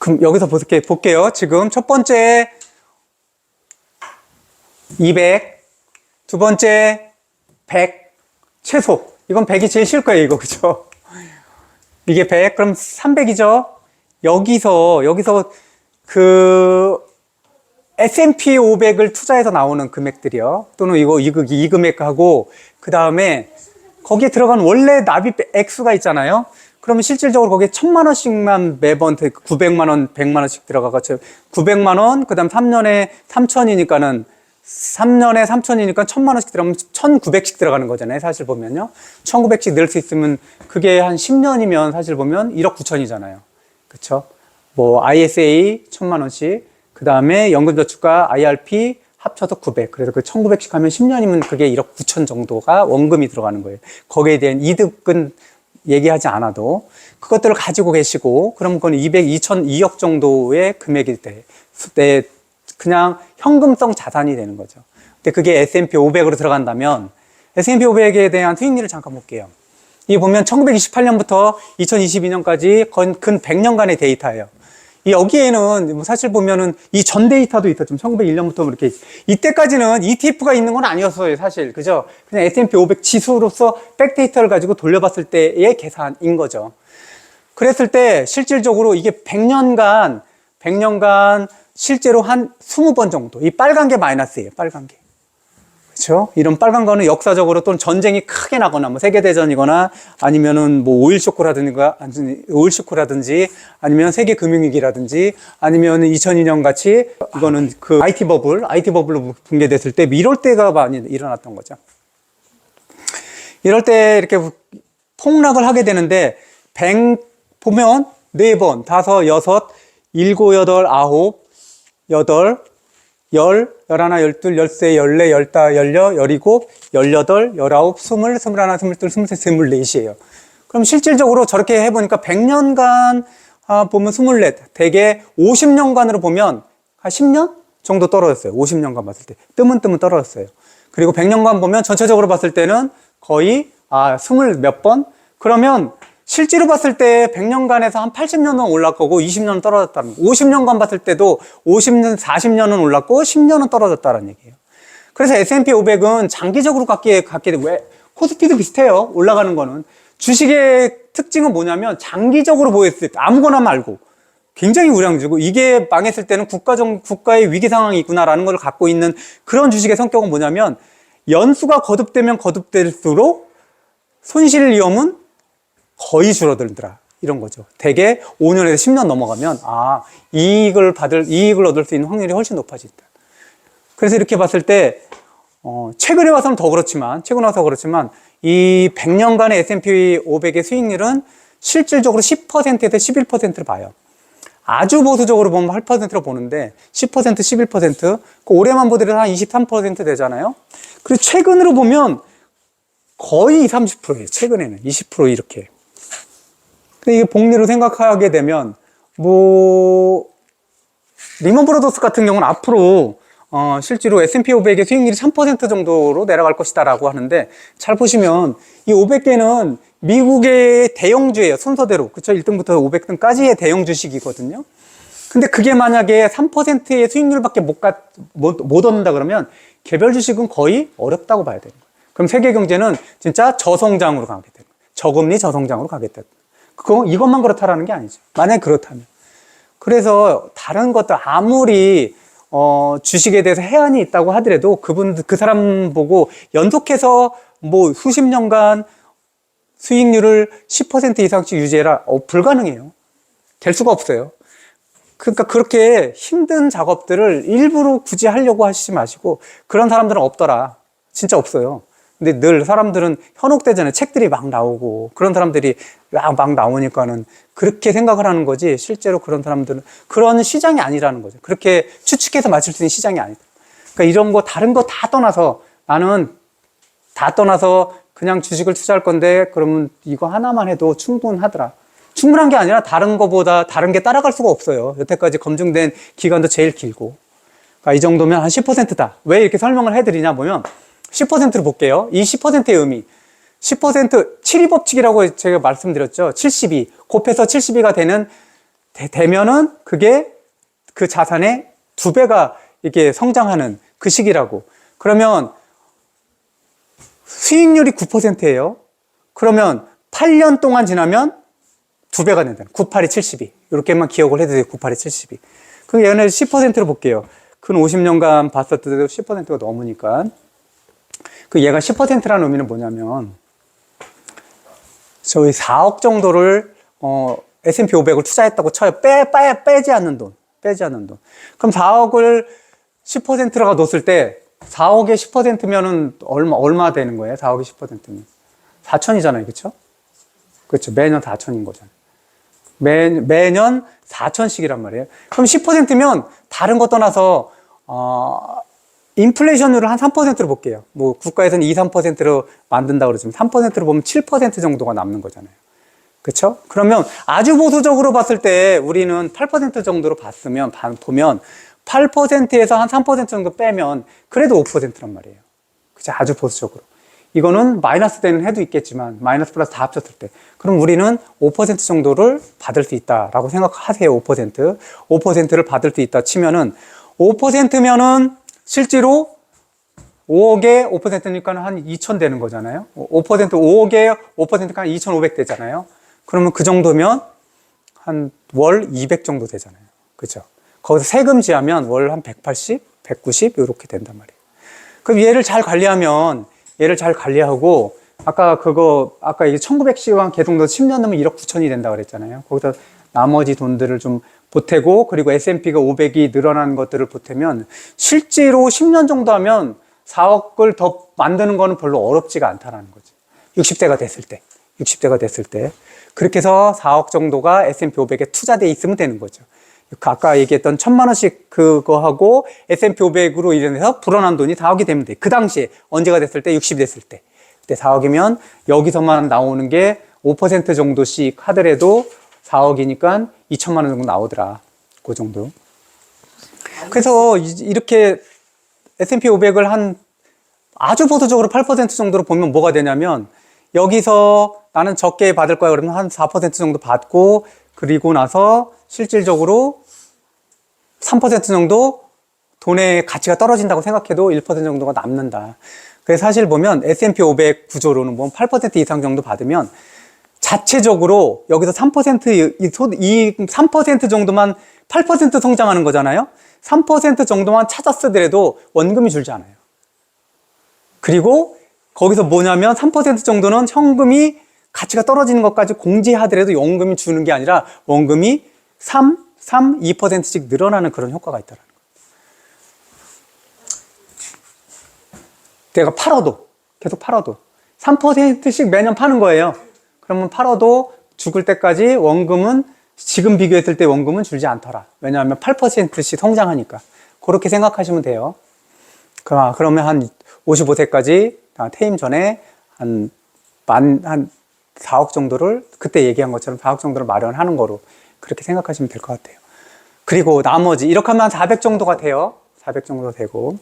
그럼 여기서 볼게요. 지금 첫 번째 200, 두 번째 100, 최소. 이건 100이 제일 쉬울 거예요, 이거. 그죠? 이게 100, 그럼 300이죠? 여기서 그 S&P 500을 투자해서 나오는 금액들이요. 또는 이 금액하고, 그 다음에 거기에 들어간 원래 납입 액수가 있잖아요. 그러면 실질적으로 거기에 1000만 원씩만 매번 900만 원, 100만 원씩 들어가가지고 900만 원, 그 다음 3년에 3000이니까는 3년에 3000이니까 1000만 원씩 들어가면 1900씩 들어가는 거잖아요. 사실 보면요. 1900씩 낼 수 있으면 그게 한 10년이면 사실 보면 1억 9천이잖아요. 그쵸? 뭐 ISA 1000만 원씩, 그 다음에 연금저축과 IRP 합쳐서 900. 그래서 그 1900씩 하면 10년이면 그게 1억 9천 정도가 원금이 들어가는 거예요. 거기에 대한 이득은 얘기하지 않아도 그것들을 가지고 계시고, 그럼 그건 200, 2000, 2억 정도의 금액일 때 그냥 현금성 자산이 되는 거죠. 근데 그게 S&P 500으로 들어간다면 S&P 500에 대한 수익률을 잠깐 볼게요. 이 보면 1928년부터 2022년까지 근 100년간의 데이터예요. 여기에는 사실 보면은 이 전 데이터도 있었죠. 1901년부터 이렇게. 이때까지는 ETF가 있는 건 아니었어요, 사실. 그죠? 그냥 S&P 500 지수로서 백데이터를 가지고 돌려봤을 때의 계산인 거죠. 그랬을 때 실질적으로 이게 100년간 실제로 한 20번 정도. 이 빨간 게 마이너스예요, 빨간 게. 그렇죠? 이런 빨간 거는 역사적으로 또는 전쟁이 크게 나거나 뭐 세계대전이거나 아니면은 뭐 오일 쇼크라든지 아니면 세계 금융위기라든지 아니면 2002년 같이 이거는 그 IT 버블로 붕괴됐을 때 이럴 때가 많이 일어났던 거죠. 이럴 때 이렇게 폭락을 하게 되는데 100 보면 4번, 5, 6, 7, 8, 9, 8, 10, 11, 12, 13, 14, 15, 16, 17, 18, 19, 20, 21, 22, 23, 24이에요. 그럼 실질적으로 저렇게 해보니까 100년간 보면 24, 대개 50년간으로 보면 한 10년 정도 떨어졌어요. 50년간 봤을 때. 뜨문 떨어졌어요. 그리고 100년간 보면 전체적으로 봤을 때는 거의 20 몇 번? 그러면 실제로 봤을 때 100년간에서 한 80년은 올랐 거고 20년은 떨어졌다는 거예요. 50년간 봤을 때도 50년, 40년은 올랐고 10년은 떨어졌다는 얘기예요. 그래서 S&P 500은 장기적으로 갖게 돼. 왜? 코스피도 비슷해요. 올라가는 거는. 주식의 특징은 뭐냐면 장기적으로 보였을 때 아무거나 말고 굉장히 우량주고, 이게 망했을 때는 국가의 위기 상황이 있구나라는 걸 갖고 있는 그런 주식의 성격은 뭐냐면 연수가 거듭되면 거듭될수록 손실 위험은 거의 줄어들더라. 이런 거죠. 대개 5년에서 10년 넘어가면 이익을 얻을 수 있는 확률이 훨씬 높아진다. 그래서 이렇게 봤을 때 최근에 와서는 더 그렇지만 이 100년간의 S&P 500의 수익률은 실질적으로 10%에서 11%를 봐요. 아주 보수적으로 보면 8%로 보는데 10%, 11%, 그 올해만 보더라도 한 23% 되잖아요. 그리고 최근으로 보면 거의 20, 30%예요. 최근에는 20% 이렇게. 근데 이게 복리로 생각하게 되면 리먼 브라더스 같은 경우는 앞으로 실제로 S&P 500의 수익률이 3% 정도로 내려갈 것이다라고 하는데, 잘 보시면 이 500개는 미국의 대형주예요. 순서대로. 그쵸? 1등부터 500등까지의 대형 주식이거든요. 근데 그게 만약에 3%의 수익률밖에 못 얻는다 그러면 개별 주식은 거의 어렵다고 봐야 되는 거예요. 그럼 세계 경제는 진짜 저성장으로 가게 되는 거예요. 저금리 저성장으로 가겠다. 이것만 그렇다라는 게 아니죠. 만약에 그렇다면. 그래서 다른 것들 아무리 주식에 대해서 해안이 있다고 하더라도 그 사람 보고 연속해서 수십 년간 수익률을 10% 이상씩 유지해라. 불가능해요. 될 수가 없어요. 그러니까 그렇게 힘든 작업들을 일부러 굳이 하려고 하시지 마시고, 그런 사람들은 없더라. 진짜 없어요. 근데 늘 사람들은 현혹되잖아요. 책들이 막 나오고 그런 사람들이 막 나오니까는 그렇게 생각을 하는 거지, 실제로 그런 사람들은 그런 시장이 아니라는 거죠. 그렇게 추측해서 맞출 수 있는 시장이 아니다. 그러니까 이런 거 다른 거 다 떠나서, 나는 다 떠나서 그냥 주식을 투자할 건데 그러면 이거 하나만 해도 충분하더라. 충분한 게 아니라 다른 거보다 다른 게 따라갈 수가 없어요. 여태까지 검증된 기간도 제일 길고. 그러니까 이 정도면 한 10%다. 왜 이렇게 설명을 해드리냐 보면 10%를 볼게요. 이 10%의 의미. 10% 7위 법칙이라고 제가 말씀드렸죠. 72. 곱해서 72가 되는 되면은 그게 그 자산의 2배가 이게 성장하는 그 시기라고. 그러면 수익률이 9%예요. 그러면 8년 동안 지나면 2배가 된다. 9, 8이 72. 이렇게만 기억을 해도 돼요. 9, 8이 72. 그럼 얘는 10%로 볼게요. 근 50년간 봤을 때도 10%가 넘으니까. 그 얘가 10%라는 의미는 뭐냐면, 저희 4억 정도를, S&P 500을 투자했다고 쳐요. 빼지 않는 돈. 빼지 않는 돈. 그럼 4억을 10%라가 넣었을 때, 4억에 10%면은 얼마 되는 거예요? 4억에 10%면. 4천이잖아요. 그쵸? 그렇죠. 매년 4천인 거잖아요. 매년 4천씩이란 말이에요. 그럼 10%면 다른 거 떠나서, 인플레이션율을 한 3%로 볼게요. 뭐, 국가에서는 2, 3%로 만든다 그러지만 3%로 보면 7% 정도가 남는 거잖아요. 그쵸? 그러면 아주 보수적으로 봤을 때 우리는 8% 정도로 보면 8%에서 한 3% 정도 빼면 그래도 5%란 말이에요. 그쵸? 아주 보수적으로. 이거는 마이너스 되는 해도 있겠지만 마이너스 플러스 다 합쳤을 때 그럼 우리는 5% 정도를 받을 수 있다라고 생각하세요. 5%를 받을 수 있다 치면은 5%면은 실제로 5억에 5%니까 한 2천 되는 거잖아요. 5% 5억에 5%니까 한 2,500 되잖아요. 그러면 그 정도면 한 월 200 정도 되잖아요. 그죠? 거기서 세금 지하면 월 한 180, 190 이렇게 된단 말이에요. 그럼 얘를 잘 관리하고 아까 이게 1910만 계속 넣어서 10년 넘으면 1억 9천이 된다 그랬잖아요. 거기서 나머지 돈들을 좀 보태고 그리고 S&P가 500이 늘어나는 것들을 보태면 실제로 10년 정도 하면 4억을 더 만드는 거는 별로 어렵지가 않다라는 거죠. 60대가 됐을 때. 그렇게 해서 4억 정도가 S&P 500에 투자되어 있으면 되는 거죠. 아까 얘기했던 1,000만 원씩 그거 하고 S&P 500으로 인해서 불어난 돈이 4억이 되면 돼. 그 당시에 언제가 됐을 때? 60이 됐을 때. 그때 4억이면 여기서만 나오는 게 5% 정도씩 하더라도 4억이니까 2천만 원 정도 나오더라. 그 정도. 그래서 이렇게 S&P 500을 한 아주 보수적으로 8% 정도로 보면 뭐가 되냐면 여기서 나는 적게 받을 거야 그러면 한 4% 정도 받고 그리고 나서 실질적으로 3% 정도 돈의 가치가 떨어진다고 생각해도 1% 정도가 남는다. 그래서 사실 보면 S&P 500 구조로는 보면 8% 이상 정도 받으면 자체적으로 여기서 3% 정도만 8% 성장하는 거잖아요. 3% 정도만 찾아 쓰더라도 원금이 줄지 않아요. 그리고 거기서 뭐냐면 3% 정도는 현금이 가치가 떨어지는 것까지 공제하더라도 원금이 주는 게 아니라 원금이 2%씩 늘어나는 그런 효과가 있다는 거예요. 내가 계속 팔아도 3%씩 매년 파는 거예요. 그러면 팔아도 죽을 때까지 원금은 지금 비교했을 때 원금은 줄지 않더라. 왜냐하면 8%씩 성장하니까. 그렇게 생각하시면 돼요. 그러면 한 55세까지 퇴임 전에 한 4억 정도를 그때 얘기한 것처럼 4억 정도를 마련하는 거로 그렇게 생각하시면 될 것 같아요. 그리고 나머지 이렇게 하면 한 400 정도가 돼요. 400 정도 되고